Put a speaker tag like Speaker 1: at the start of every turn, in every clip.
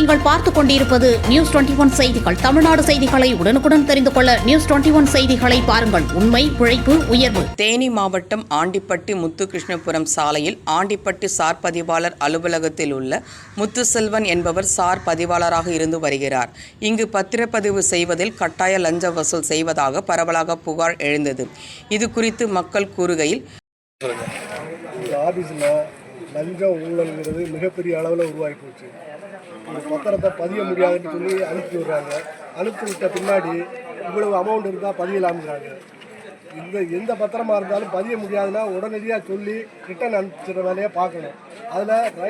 Speaker 1: நீங்கள் பார்த்துக் கொண்டிருப்பது நியூஸ் 21 செய்திகள். தமிழ்நாடு செய்திகளை உடனுக்குடன் தெரிந்து கொள்ள நியூஸ் 21 செய்திகளை பாருங்கள். உண்மை, உழைப்பு, உயர்வு.
Speaker 2: தேனி மாவட்டம் ஆண்டிப்பட்டி முத்துகிருஷ்ணபுரம் சாலையில் ஆண்டிப்பட்டி சார் பதிவாளர் அலுவலகத்தில் உள்ள முத்துசெல்வன் என்பவர் சார் பதிவாளராக இருந்து வருகிறார். இங்கு பத்திரப்பதிவு செய்வதில் கட்டாய லஞ்ச வசூல் செய்வதாக பரவலாக புகார் எழுந்தது. இது குறித்து மக்கள் கூறுகையில்,
Speaker 3: லஞ்சம் ஊழல்ங்கிறது மிகப்பெரிய அளவில் உருவாகி போச்சு. இந்த பத்திரத்தை பதிய முடியாதுன்னு சொல்லி அனுப்பி விடுறாங்க. அனுப்பி விட்ட பின்னாடி இவ்வளவு அமௌண்ட் இருந்தால் பதியலாம்ங்கிறாங்க. எந்த பத்திரமா இருந்தாலும் பதிய முடியாதுன்னா உடனடியாக சொல்லி ரிட்டர்ன் அனுப்பிச்சிடுற வேலையை பார்க்கணும். அதில்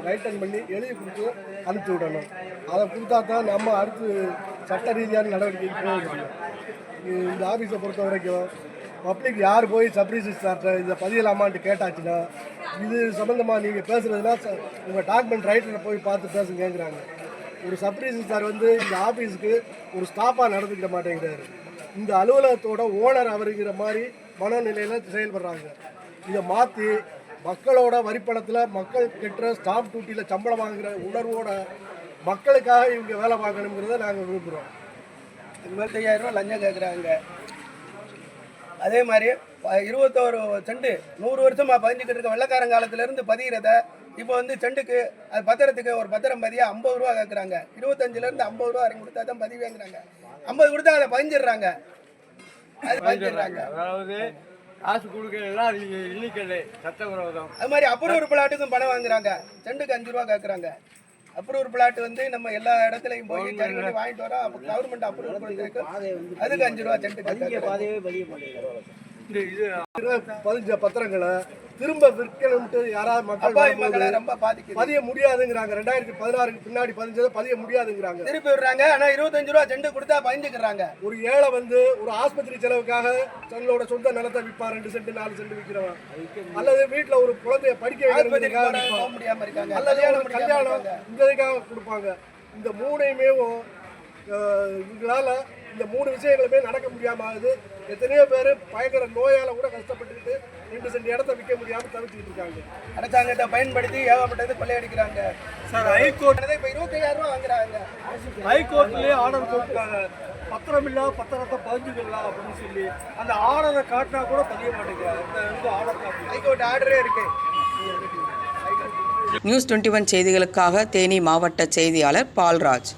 Speaker 3: ரைட்டன் பண்ணி எழுதி கொடுத்து அனுப்பி விடணும். அதை கொடுத்தா தான் நம்ம அடுத்து சட்ட ரீதியான நடவடிக்கைக்கு போக முடியும். இந்த ஆஃபீஸை பொறுத்த வரைக்கும் பப்ளிக் யார் போய் சப் ரிஜிஸ்ட்ரார்ட்ட இதை பதியலாமான்ட்டு கேட்டாச்சுன்னா, இது சம்மந்தமாக நீங்கள் பேசுகிறதுனா உங்கள் டாக்குமெண்ட் ரைட்டரை போய் பார்த்து பேசுங்கிறாங்க. ஒரு சப் ரிஜிஸ்ட்ரார் இந்த ஆஃபீஸுக்கு ஒரு ஸ்டாஃபாக நடந்துக்கிட மாட்டேங்கிறாரு. இந்த அலுவலகத்தோட ஓனர் அவருங்கிற மாதிரி மனநிலையில் செயல்படுறாங்க. இதை மாற்றி மக்களோட வரிப்பணத்தில் மக்கள் கெட்டுற ஸ்டாஃப் டியூட்டியில் சம்பளம் வாங்குகிற உணர்வோட மக்களுக்காக இவங்க வேலை பார்க்கணுங்கிறத நாங்கள் விரும்புகிறோம்.
Speaker 4: 25,000 ரூபா லஞ்சம் கேட்குறாங்க. அதே மாதிரி 21 செண்டு 100 வருஷமாக பதிஞ்சுக்கிட்டு இருக்க வெள்ளக்காரன் காலத்திலேருந்து பதிகிறத இப்போ செண்டுக்கு அது பத்திரத்துக்கு ஒரு பத்திரம் பதியாக 50 ரூபா கேட்குறாங்க. 25லேருந்து 50 ரூபா இறங்கி கொடுத்தா தான் பதிவேங்கிறாங்க. 50 கொடுத்தா அதை பதிஞ்சிடுறாங்க. அது பதிஞ்சிடுறாங்க.
Speaker 5: அதாவது காசு கொடுக்கலாம், அது இல்லீகல், சட்டவிரோதம்.
Speaker 4: அது மாதிரி அப்ரூவர் பிளாட்டுக்கும் பணம் வாங்குறாங்க. செண்டுக்கு 5 ரூபா கேட்குறாங்க. அப்ரூவர் பிளாட் நம்ம எல்லா இடத்துலையும் போய் சரி பண்ணி வாங்கிட்டு வரோம். அப்போ கவர்மெண்ட் அப்ரூவல் பண்ணிருக்கு. அதுக்கு 5 ரூபா சென்ட்.
Speaker 3: பதிஞ்ச பத்திரங்களை திரும்ப விற்கணும்ட்டு யாராவது மக்கள்
Speaker 4: ரொம்ப
Speaker 3: பதிய முடியாதுங்கிறாங்க. 2016க்கு பின்னாடி பதிஞ்சதை பதிய முடியாதுங்கிறாங்க.
Speaker 4: திருப்பி விடுறாங்க. ஆனால் 25 ரூபா செண்டு கொடுத்தா பதிஞ்சுக்கிறாங்க.
Speaker 3: ஒரு ஏழை ஒரு ஆஸ்பத்திரி செலவுக்காக தங்களோட சொந்த நிலத்தை விற்பான். 2 சென்ட் 4 சென்ட் விற்கிறவன், அல்லது வீட்டில் ஒரு குழந்தைய படிக்க வைக்க
Speaker 4: முடியாம இருக்காங்க,
Speaker 3: அல்லது ஒரு கல்யாணம் இந்த இதுக்காக கொடுப்பாங்க. இந்த மூணையுமே இவங்களால இந்த 3 விஷயங்களுமே நடக்க முடியாம ஆகுது. எத்தனையோ பேர் பயங்கர நோயால கூட கஷ்டப்பட்டுக்கிட்டு 2 சென்ட் இடத்த விற்க முடியாம தவிச்சுக்கிட்டு இருக்காங்க.
Speaker 4: அரசாங்கத்தை பயன்படுத்தி ஏகப்பட்டது கொள்ளையடிக்கிறாங்க.
Speaker 5: சார், ஹைகோர்ட்
Speaker 4: இப்போ 25,000 ரூபா வாங்குறாங்க.
Speaker 5: ஹைகோர்ட்லேயே ஆர்டர் போட்டுருக்காங்க, பத்திரம் இல்லா பத்திரத்தை பதிஞ்சுக்கலாம் அப்படின்னு சொல்லி. அந்த ஆர்டரை காட்டினா கூட பதிய மாட்டேங்கிறாங்க. ஆர்டர் காட்டு
Speaker 4: ஹைகோர்ட் ஆர்டரே இருக்கு.
Speaker 2: நியூஸ் 21 செய்திகளுக்காக தேனி மாவட்ட செய்தியாளர் பால்ராஜ்.